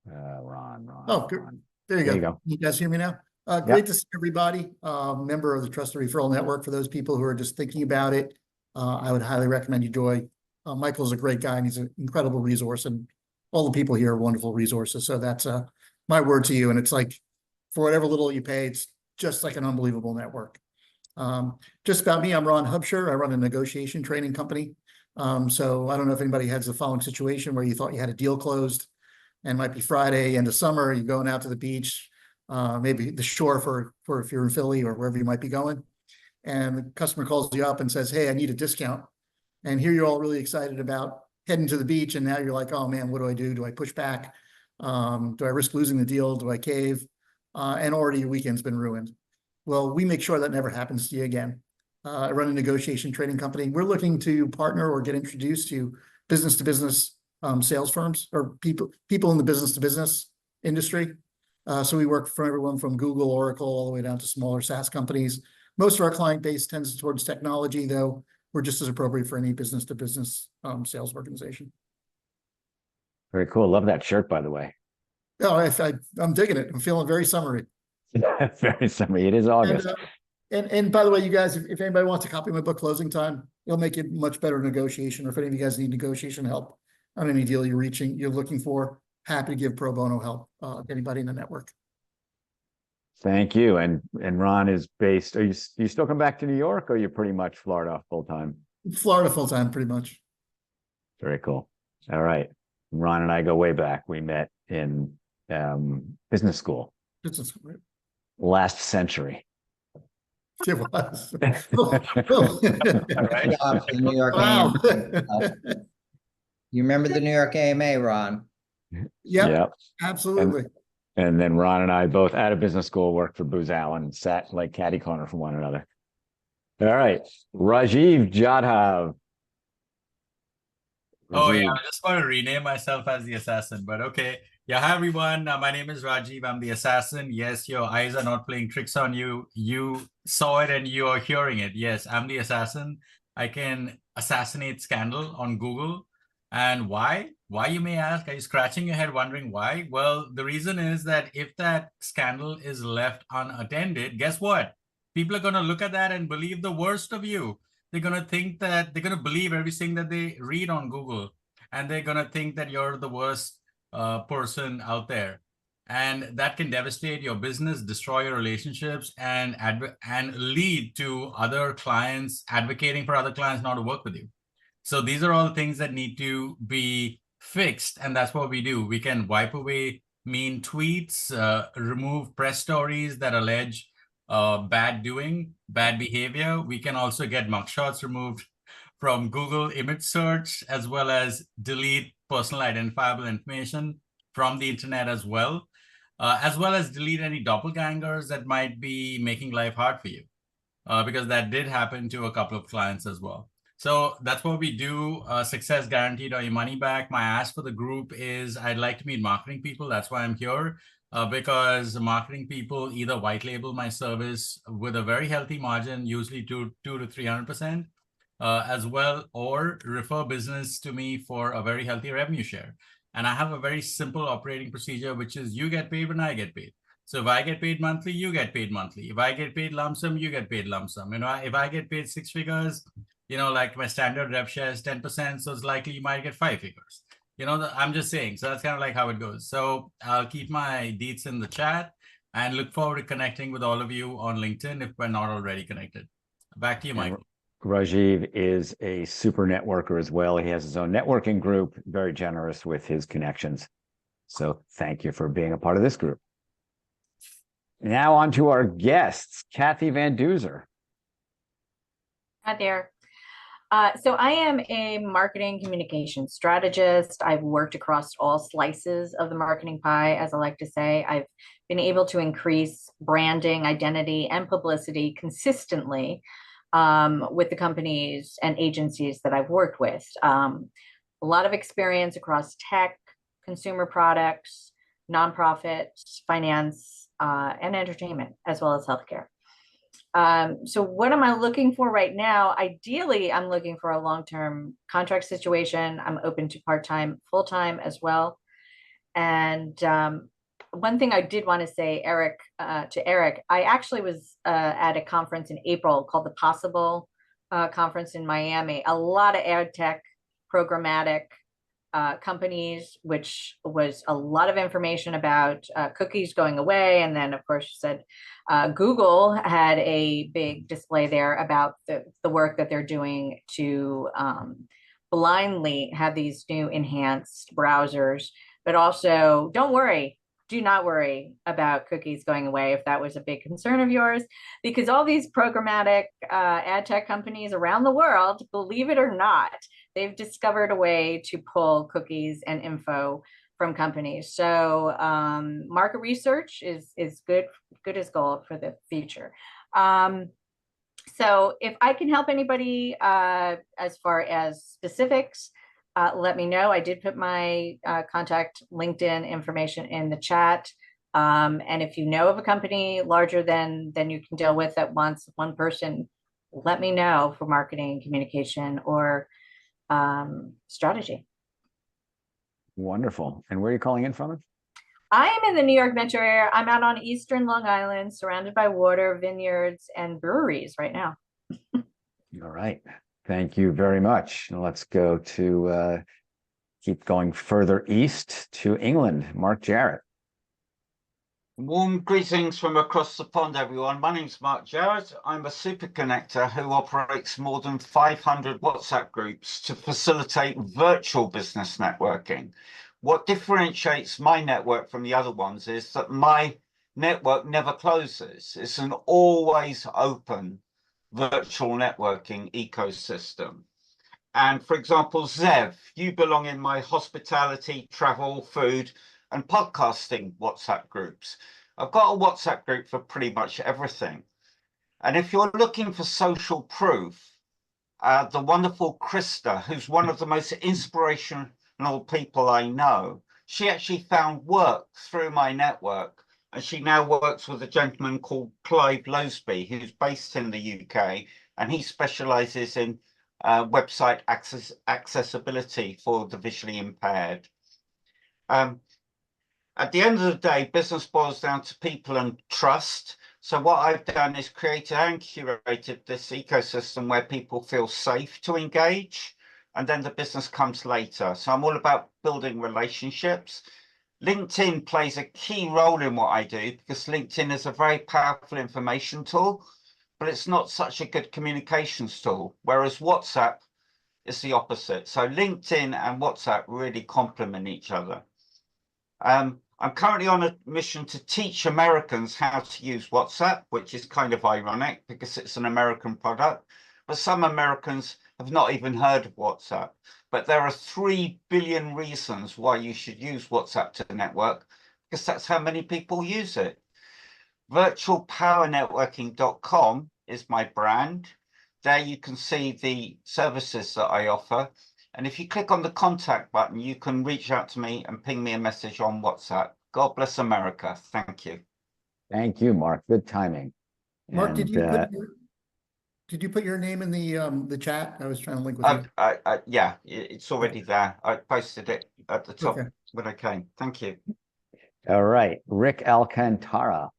Ron. Oh, good. Ron. There you go. There you go. You guys hear me now? Great to see everybody. Member of the Trusted Referral Network. For those people who are just thinking about it, I would highly recommend you join. Michael's a great guy, and he's an incredible resource, and all the people here are wonderful resources. So that's my word to you. And it's like, for whatever little you pay, it's just like an unbelievable network. Just about me, I'm Ron Hubsher. I run a negotiation training company. So I don't know if anybody has the following situation where you thought you had a deal closed, and it might be Friday, end of summer, you're going out to the beach, maybe the shore for if you're in Philly or wherever you might be going. And the customer calls you up and says, hey, I need a discount. And here you're all really excited about heading to the beach. And now you're like, oh man, what do I do? Do I push back? Do I risk losing the deal? Do I cave? And already your weekend's been ruined. Well, we make sure that never happens to you again. I run a negotiation trading company. We're looking to partner or get introduced to business sales firms or people in the business industry. So we work for everyone from Google, Oracle, all the way down to smaller SaaS companies. Most of our client base tends towards technology, though we're just as appropriate for any business sales organization. Very cool. Love that shirt, by the way. Oh, I'm digging it. I'm feeling very summery. Very summery. It is August. And by the way, you guys, if anybody wants a copy of my book, Closing Time, it'll make it much better negotiation. Or if any of you guys need negotiation help on any deal you're looking for, happy to give pro bono help to anybody in the network. Thank you. And Ron is based. You still come back to New York, or you're pretty much Florida full time? Florida full time, pretty much. Very cool. All right. Ron and I go way back. We met in business school. Last century. It was. New York Wow. You remember the New York AMA, Ron? Yep. Absolutely. And then Ron and I both out of business school worked for Booz Allen, sat like catty corner from one another. All right. Rajiv Jadhav. Oh, yeah. I just want to rename myself as the assassin, but okay. Yeah. Hi, everyone. My name is Rajiv. I'm the assassin. Yes, your eyes are not playing tricks on you. You saw it and you are hearing it. Yes, I'm the assassin. I can assassinate scandal on Google. And why? Why, you may ask? Are you scratching your head wondering why? Well, the reason is that if that scandal is left unattended, guess what? People are going to look at that and believe the worst of you. They're going to think that they're going to believe everything that they read on Google. And they're going to think that you're the worst person out there. And that can devastate your business, destroy your relationships, and lead to other clients advocating for other clients not to work with you. So these are all things that need to be fixed, and that's what we do. We can wipe away mean tweets, remove press stories that allege bad doing, bad behavior. We can also get mugshots removed from Google image search, as well as delete personal identifiable information from the internet as well as delete any doppelgangers that might be making life hard for you, because that did happen to a couple of clients as well. So that's what we do. Success guaranteed or your money back. My ask for the group is I'd like to meet marketing people. That's why I'm here, because marketing people either white label my service with a very healthy margin, usually 200 to 300%, as well, or refer business to me for a very healthy revenue share. And I have a very simple operating procedure, which is you get paid when I get paid. So if I get paid monthly, you get paid monthly. If I get paid lump sum, you get paid lump sum. If I get paid 6 figures, like my standard rev share is 10%, so it's likely you might get 5 figures. I'm just saying. So that's kind of like how it goes. So I'll keep my deets in the chat and look forward to connecting with all of you on LinkedIn if we're not already connected. Back to you, Michael. Rajiv is a super networker as well. He has his own networking group, very generous with his connections. So thank you for being a part of this group. Now on to our guests, Kathy Van Duzer. Hi there. So I am a marketing communication strategist. I've worked across all slices of the marketing pie, as I like to say. I've been able to increase branding, identity, and publicity consistently with the companies and agencies that I've worked with. A lot of experience across tech, consumer products, nonprofits, finance, and entertainment, as well as healthcare. So what am I looking for right now? Ideally, I'm looking for a long-term contract situation. I'm open to part-time, full-time as well. And one thing I did want to say, Eric, I actually was at a conference in April called the Possible Conference in Miami. A lot of ad tech, programmatic companies, which was a lot of information about cookies going away. And then, of course, you said Google had a big display there about the work that they're doing to blindly have these new enhanced browsers. But also, don't worry, do not worry about cookies going away if that was a big concern of yours, because all these programmatic ad tech companies around the world, believe it or not, they've discovered a way to pull cookies and info from companies. So market research is good as gold for the future. So if I can help anybody as far as specifics, let me know. I did put my contact LinkedIn information in the chat. And if you know of a company larger than you can deal with that wants one person, let me know for marketing, communication, or strategy. Wonderful. And where are you calling in from? I am in the New York metro area. I'm out on Eastern Long Island, surrounded by water, vineyards, and breweries right now. All right. Thank you very much. Let's go to keep going further east to England. Mark Jarrett. Warm greetings from across the pond, everyone. My name's Mark Jarrett. I'm a super connector who operates more than 500 WhatsApp groups to facilitate virtual business networking. What differentiates my network from the other ones is that my network never closes. It's an always open virtual networking ecosystem. And for example, Zev, you belong in my hospitality, travel, food, and podcasting WhatsApp groups. I've got a WhatsApp group for pretty much everything. And if you're looking for social proof, the wonderful Krista, who's one of the most inspirational people I know, she actually found work through my network. And she now works with a gentleman called Clive Loseby, who's based in the UK, and he specializes in website accessibility for the visually impaired. At the end of the day, business boils down to people and trust. So what I've done is created and curated this ecosystem where people feel safe to engage, and then the business comes later. So I'm all about building relationships. LinkedIn plays a key role in what I do because LinkedIn is a very powerful information tool, but it's not such a good communications tool, whereas WhatsApp is the opposite. So LinkedIn and WhatsApp really complement each other. I'm currently on a mission to teach Americans how to use WhatsApp, which is kind of ironic because it's an American product, but some Americans have not even heard of WhatsApp. But there are 3 billion reasons why you should use WhatsApp to network, because that's how many people use it. Virtualpowernetworking.com is my brand. There you can see the services that I offer. And if you click on the contact button, you can reach out to me and ping me a message on WhatsApp. God bless America. Thank you. Thank you, Mark. Good timing. Mark, And, did you put your name in the chat? I was trying to link with you. Yeah, it's already there. I posted it at the top Okay. when I came. Thank you. All right, Rick Alcantara.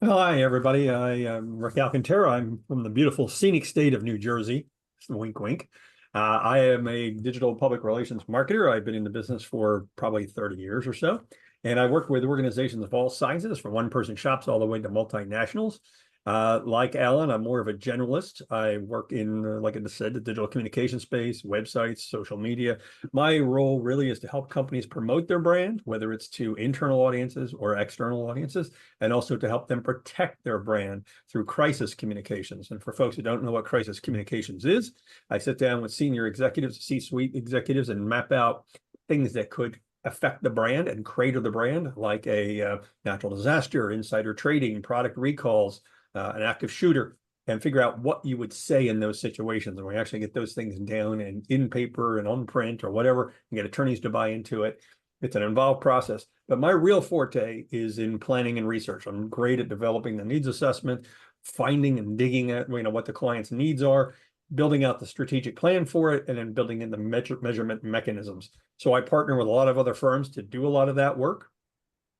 Hi, everybody. I am Rick Alcantara. I'm from the beautiful scenic state of New Jersey. Wink, wink. I am a digital public relations marketer. I've been in the business for probably 30 years or so. And I work with organizations of all sizes, from one-person shops all the way to multinationals. Like Alan, I'm more of a generalist. I work in, like I said, the digital communication space, websites, social media. My role really is to help companies promote their brand, whether it's to internal audiences or external audiences, and also to help them protect their brand through crisis communications. And for folks who don't know what crisis communications is, I sit down with senior executives, C-suite executives, and map out things that could affect the brand and crater the brand, like a natural disaster, insider trading, product recalls, an active shooter, and figure out what you would say in those situations. And we actually get those things down and in paper and on print or whatever, and get attorneys to buy into it. It's an involved process, but my real forte is in planning and research. I'm great at developing the needs assessment, finding and digging at what the client's needs are, building out the strategic plan for it, and then building in the measurement mechanisms. So I partner with a lot of other firms to do a lot of that work.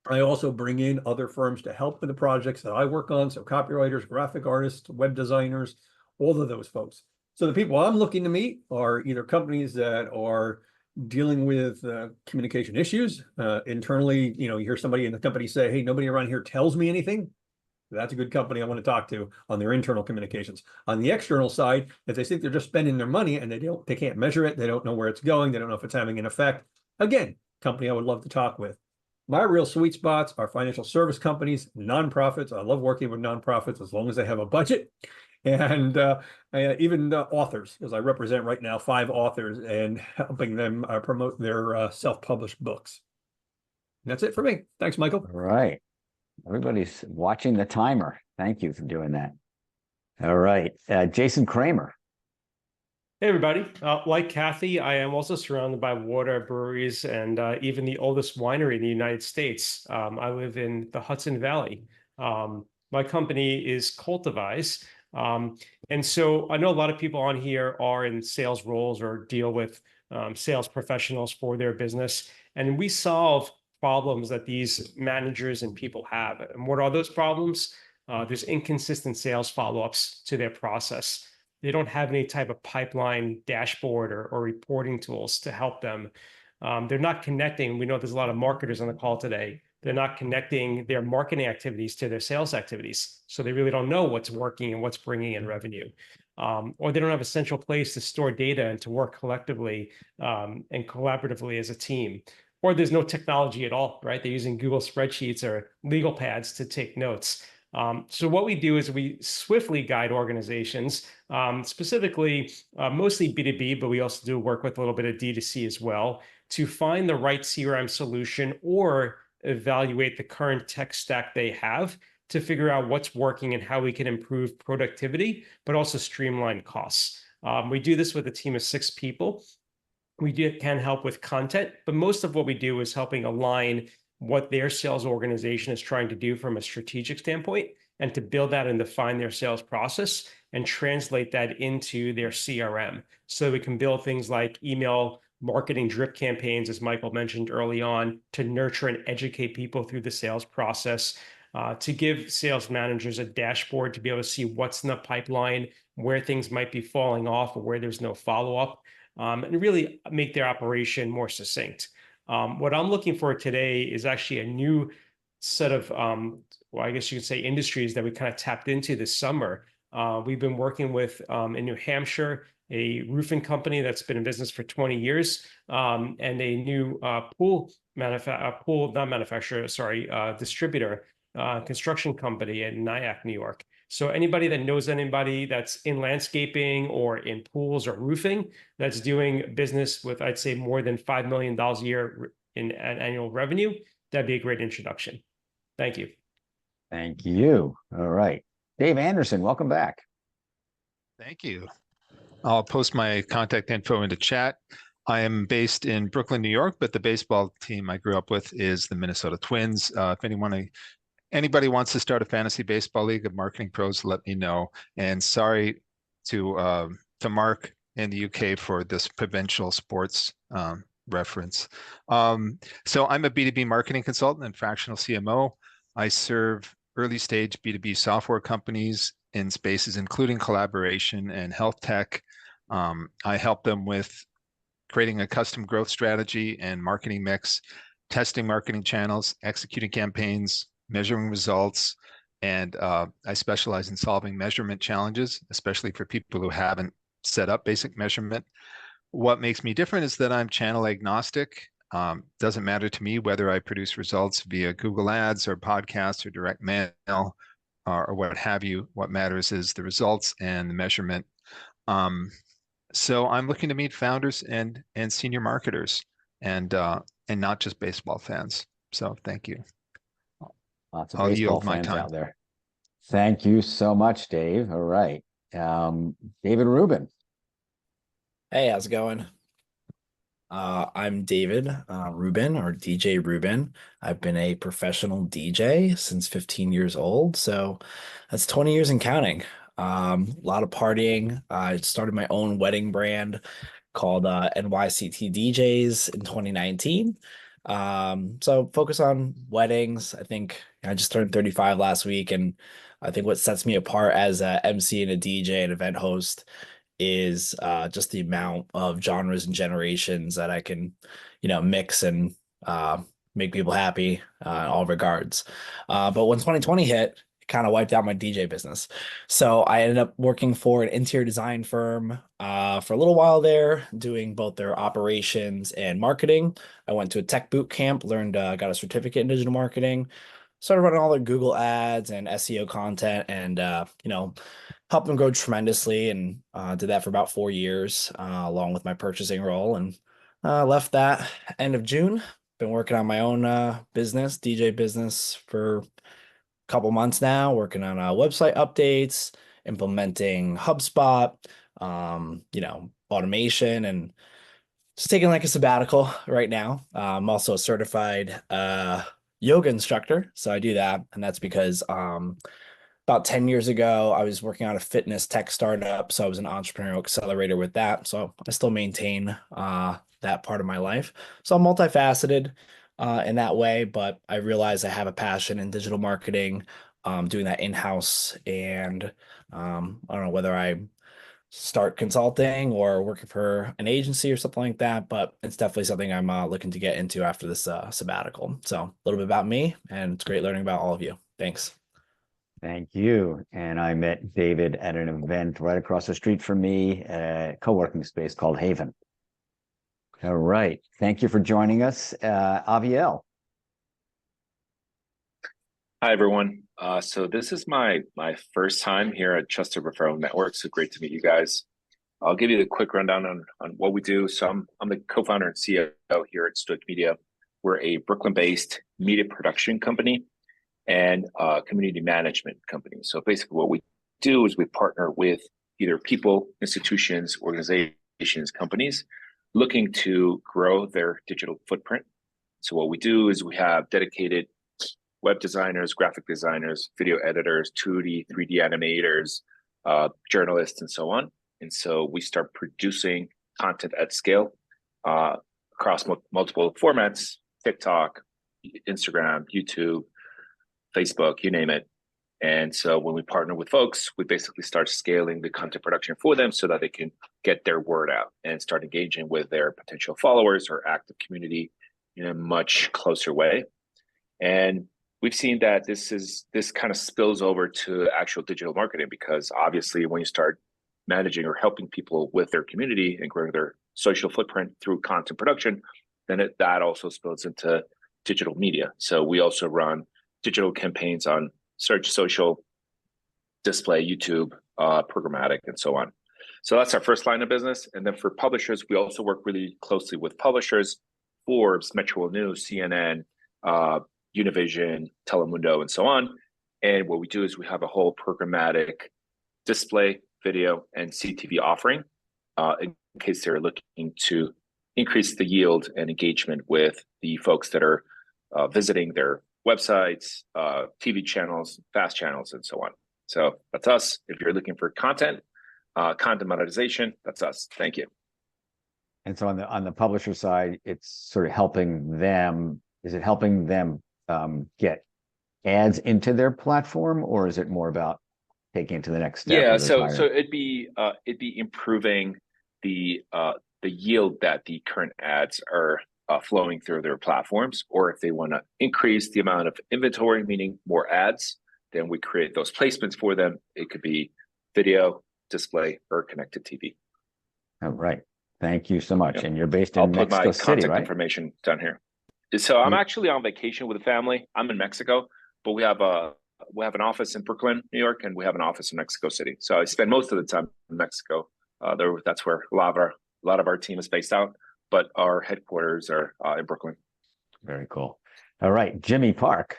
I also bring in other firms to help with the projects that I work on. So copywriters, graphic artists, web designers, all of those folks. So the people I'm looking to meet are either companies that are dealing with communication issues internally. You hear somebody in the company say, hey, nobody around here tells me anything. That's a good company I want to talk to on their internal communications. On the external side, if they think they're just spending their money and they can't measure it, they don't know where it's going, they don't know if it's having an effect. Again, company I would love to talk with. My real sweet spots are financial service companies, nonprofits. I love working with nonprofits as long as they have a budget, and even authors, because I represent right now 5 authors and helping them promote their self-published books. And that's it for me. Thanks, Michael. All right. Everybody's watching the timer. Thank you for doing that. All right. Jason Kramer. Hey, everybody. Like Kathy, I am also surrounded by water, breweries, and even the oldest winery in the United States. I live in the Hudson Valley. My company is Cultivize. And so I know a lot of people on here are in sales roles or deal with sales professionals for their business. And we solve problems that these managers and people have. And what are those problems? There's inconsistent sales follow-ups to their process. They don't have any type of pipeline dashboard or reporting tools to help them. They're not connecting. We know there's a lot of marketers on the call today. They're not connecting their marketing activities to their sales activities. So they really don't know what's working and what's bringing in revenue. Or they don't have a central place to store data and to work collectively and collaboratively as a team. Or there's no technology at all, right? They're using Google spreadsheets or legal pads to take notes. So what we do is we swiftly guide organizations, specifically mostly B2B, but we also do work with a little bit of D2C as well, to find the right CRM solution or evaluate the current tech stack they have to figure out what's working and how we can improve productivity, but also streamline costs. We do this with a team of 6 people. We can help with content, but most of what we do is helping align what their sales organization is trying to do from a strategic standpoint and to build that and define their sales process and translate that into their CRM. So we can build things like email marketing drip campaigns, as Michael mentioned early on, to nurture and educate people through the sales process, to give sales managers a dashboard to be able to see what's in the pipeline, where things might be falling off or where there's no follow-up, and really make their operation more succinct. What I'm looking for today is actually a new set of, well, I guess you could say industries that we kind of tapped into this summer. We've been working with, in New Hampshire, a roofing company that's been in business for 20 years, and a new distributor, construction company in Nyack, New York. So anybody that knows anybody that's in landscaping or in pools or roofing that's doing business with, I'd say, more than $5 million a year in annual revenue, that'd be a great introduction. Thank you. Thank you. All right. Dave Anderson, welcome back. Thank you. I'll post my contact info into chat. I am based in Brooklyn, New York, but the baseball team I grew up with is the Minnesota Twins. If anybody wants to start a fantasy baseball league of marketing pros, let me know. And sorry to Mark in the UK for this provincial sports reference. So I'm a B2B marketing consultant and fractional CMO. I serve early stage B2B software companies in spaces including collaboration and health tech. I help them with creating a custom growth strategy and marketing mix, testing marketing channels, executing campaigns, measuring results, and I specialize in solving measurement challenges, especially for people who haven't set up basic measurement. What makes me different is that I'm channel agnostic. Doesn't matter to me whether I produce results via Google Ads or podcasts or direct mail or what have you. What matters is the results and the measurement. So I'm looking to meet founders and senior marketers and not just baseball fans. So thank you. Lots of I'll baseball yield my fans time. out there. Thank you so much, Dave. All right. David Rubin. Hey, how's it going? I'm David Rubin, or DJ Rubin. I've been a professional DJ since 15 years old, so that's 20 years and counting. A lot of partying. I started my own wedding brand called NYCT DJs in 2019. So focus on weddings. I think I just turned 35 last week, and I think what sets me apart as a MC and a DJ and event host is just the amount of genres and generations that I can, mix and make people happy in all regards. But when 2020 hit, it kind of wiped out my DJ business. So I ended up working for an interior design firm for a little while there, doing both their operations and marketing. I went to a tech boot camp, learned, got a certificate in digital marketing, started running all their Google ads and SEO content, and helped them grow tremendously, and did that for about 4 years, along with my purchasing role, and left that end of June. Been working on my own business, DJ business, for a couple months now, working on website updates, implementing HubSpot, automation, and just taking like a sabbatical right now. I'm also a certified yoga instructor, so I do that, and that's because about 10 years ago, I was working on a fitness tech startup, so I was an entrepreneurial accelerator with that. So I still maintain that part of my life. So I'm multifaceted in that way, but I realize I have a passion in digital marketing, doing that in-house, and I don't know whether I start consulting or working for an agency or something like that, but it's definitely something I'm looking to get into after this sabbatical. So a little bit about me, and it's great learning about all of you. Thanks. Thank you. And I met David at an event right across the street from me, a co-working space called Haven. All right. Thank you for joining us. Aviel. Hi, everyone. So this is my first time here at Trusted Referral Network. So great to meet you guys. I'll give you a quick rundown on what we do. So I'm the co-founder and CEO here at Stoic Media. We're a Brooklyn-based media production company and community management company. So basically what we do is we partner with either people, institutions, organizations, companies looking to grow their digital footprint. So what we do is we have dedicated web designers, graphic designers, video editors, 2D, 3D animators, journalists, and so on. And so we start producing content at scale across multiple formats: TikTok, Instagram, YouTube, Facebook, you name it. And so when we partner with folks, we basically start scaling the content production for them so that they can get their word out and start engaging with their potential followers or active community in a much closer way. And we've seen that this kind of spills over to actual digital marketing, because obviously when you start managing or helping people with their community and growing their social footprint through content production, then that also spills into digital media. So we also run digital campaigns on search, social, display, YouTube, programmatic, and so on. So that's our first line of business. And then for publishers, we also work really closely with publishers: Forbes, Metro News, CNN, Univision, Telemundo, and so on. And what we do is we have a whole programmatic display, video, and CTV offering in case they're looking to increase the yield and engagement with the folks that are visiting their websites, TV channels, fast channels, and so on. So that's us. If you're looking for content monetization, that's us. Thank you. And so on the publisher side, it's sort of helping them. Is it helping them get ads into their platform, or is it more about taking it to the next step? Yeah, so it'd be improving the yield that the current ads are flowing through their platforms, or if they want to increase the amount of inventory, meaning more ads, then we create those placements for them. It could be video, display, or connected TV. All right. Thank you so much. Yep. And you're based I'll in put my Mexico City, contact right? information down here. So I'm actually on vacation with the family. I'm in Mexico, but we have an office in Brooklyn, New York, and we have an office in Mexico City. So I spend most of the time in Mexico. That's where a lot of our team is based out, but our headquarters are in Brooklyn. Very cool. All right, Jimmy Park.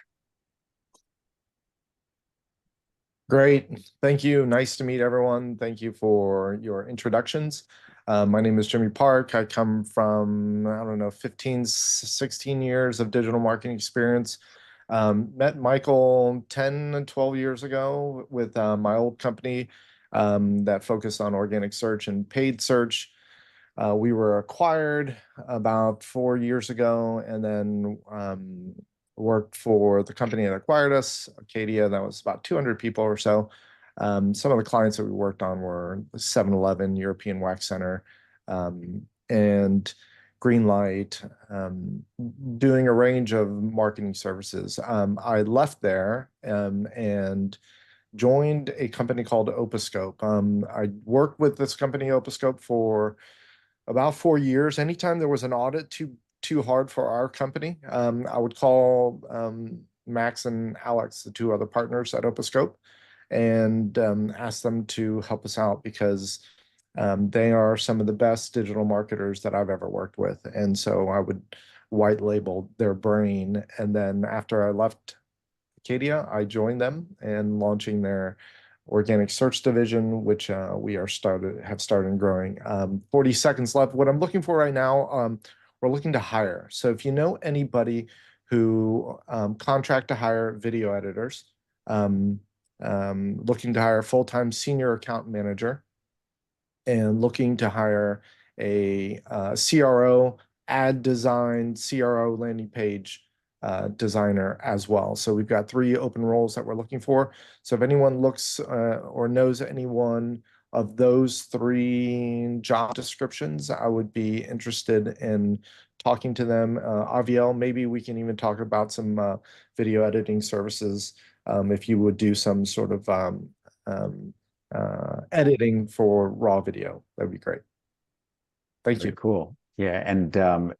Great. Thank you. Nice to meet everyone. Thank you for your introductions. My name is Jimmy Park. I come from, 15, 16 years of digital marketing experience. Met Michael 10 and 12 years ago with my old company that focused on organic search and paid search. We were acquired about 4 years ago, and then worked for the company that acquired us, Acadia. That was about 200 people or so. Some of the clients that we worked on were 7-Eleven, European Wax Center, and Greenlight, doing a range of marketing services. I left there and joined a company called Opuscope. I worked with this company, Opuscope, for about 4 years. Anytime there was an audit too hard for our company, I would call Max and Alex, the two other partners at Opuscope, and ask them to help us out, because they are some of the best digital marketers that I've ever worked with. And so I would white label their brain. And then after I left Acadia, I joined them in launching their organic search division, which we have started growing. 40 seconds left. What I'm looking for right now, we're looking to hire. So if you know anybody who contract to hire video editors, looking to hire a full-time senior account manager, and looking to hire a CRO, ad design, CRO landing page designer as well. So we've got 3 open roles that we're looking for. So if anyone looks or knows anyone of those 3 job descriptions, I would be interested in talking to them. Aviel, maybe we can even talk about some video editing services if you would do some sort of editing for raw video. That'd be great. Thank you. Cool. Yeah, and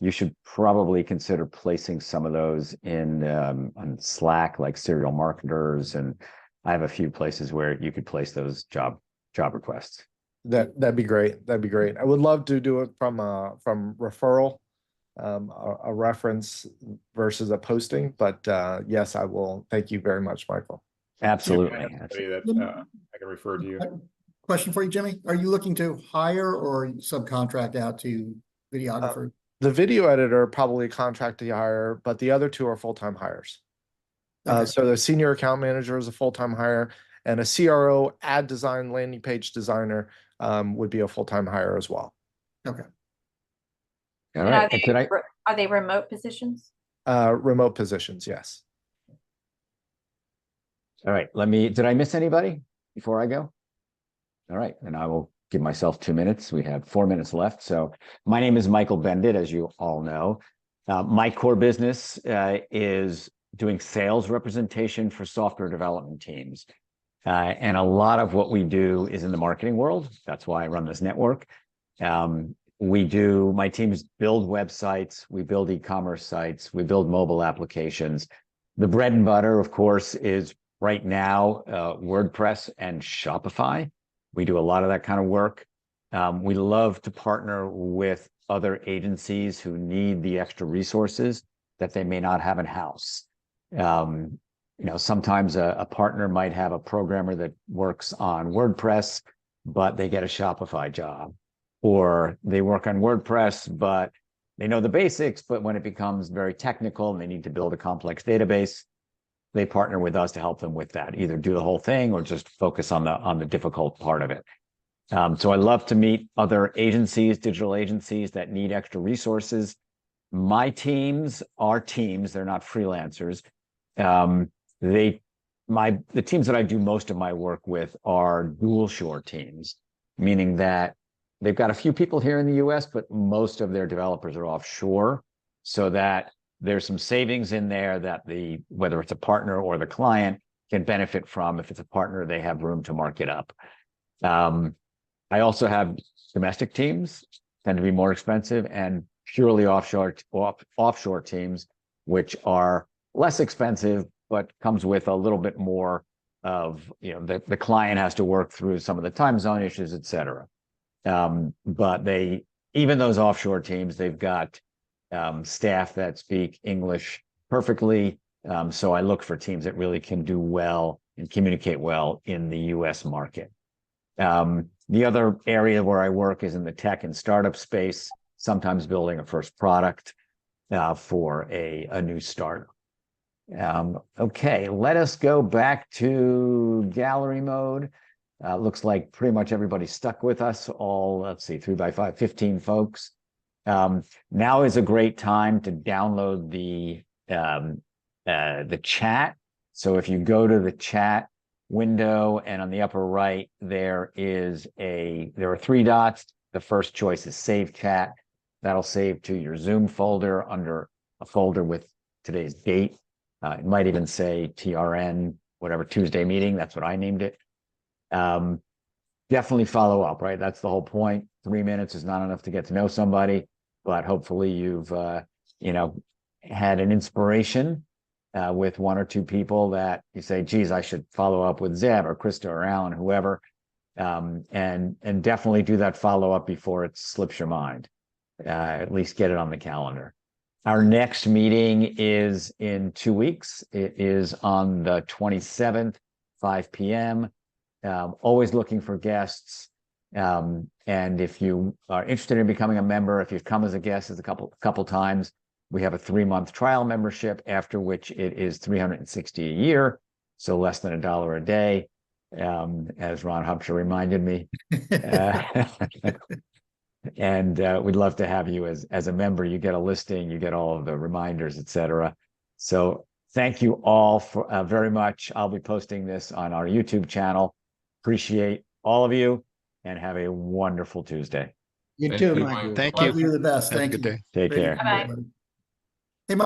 you should probably consider placing some of those in on Slack, like serial marketers, and I have a few places where you could place those job requests. That'd be great. That'd be great. I would love to do it from referral, a reference versus a posting. But yes, I will. Thank you very much, Michael. Absolutely. That I can refer to you. Question for you, Jimmy. Are you looking to hire or subcontract out to videographers? The video editor probably contract to hire, but the other 2 are full-time hires. Okay. So the senior account manager is a full-time hire, and a CRO, ad design, landing page designer would be a full-time hire as well. Okay. All right. Are they remote positions? Remote positions, yes. All right. Did I miss anybody before I go? All right. And I will give myself 2 minutes. We have 4 minutes left. So my name is Michael Bendit, as you all know. My core business is doing sales representation for software development teams. And a lot of what we do is in the marketing world. That's why I run this network. My teams build websites, we build e-commerce sites, we build mobile applications. The bread and butter, of course, is right now WordPress and Shopify. We do a lot of that kind of work. We love to partner with other agencies who need the extra resources that they may not have in-house. Sometimes a partner might have a programmer that works on WordPress, but they get a Shopify job. Or they work on WordPress, but they know the basics, but when it becomes very technical and they need to build a complex database, they partner with us to help them with that, either do the whole thing or just focus on the difficult part of it. So I love to meet other agencies, digital agencies that need extra resources. My teams are teams, they're not freelancers. The teams that I do most of my work with are dual shore teams, meaning that they've got a few people here in the US, but most of their developers are offshore, so that there's some savings in there that whether it's a partner or the client can benefit from. If it's a partner, they have room to mark it up. I also have domestic teams, tend to be more expensive, and purely offshore teams, which are less expensive, but comes with a little bit more of, the client has to work through some of the time zone issues, et cetera. But even those offshore teams, they've got staff that speak English perfectly. So I look for teams that really can do well and communicate well in the US market. The other area where I work is in the tech and startup space, sometimes building a first product for a new startup. Okay, let us go back to gallery mode. Looks like pretty much everybody stuck with us, all, let's see, 3 by 5, 15 folks. Now is a great time to download the chat. So if you go to the chat window, and on the upper right, there are 3 dots. The first choice is Save Chat. That'll save to your Zoom folder under a folder with today's date. It might even say TRN, whatever, Tuesday meeting. That's what I named it. Definitely follow up, right? That's the whole point. 3 minutes is not enough to get to know somebody, but hopefully you've, had an inspiration with 1 or 2 people that you say, geez, I should follow up with Zev or Krista or Alan, whoever, and definitely do that follow up before it slips your mind. At least get it on the calendar. Our next meeting is in 2 weeks. It is on the 27th, 5 p.m. Always looking for guests. And if you are interested in becoming a member, if you've come as a guest a couple times, we have a 3-month trial membership, after which it is $360 a year, so less than $1 a day, as Ron Hubsher reminded me. And we'd love to have you as a member. You get a listing, you get all of the reminders, et cetera. So thank you all for very much. I'll be posting this on our YouTube channel. Appreciate all of you, and have a wonderful Tuesday. You too, Mike. Thank Love you. you the best. Have a Thank good you. day. Take care. Bye-bye.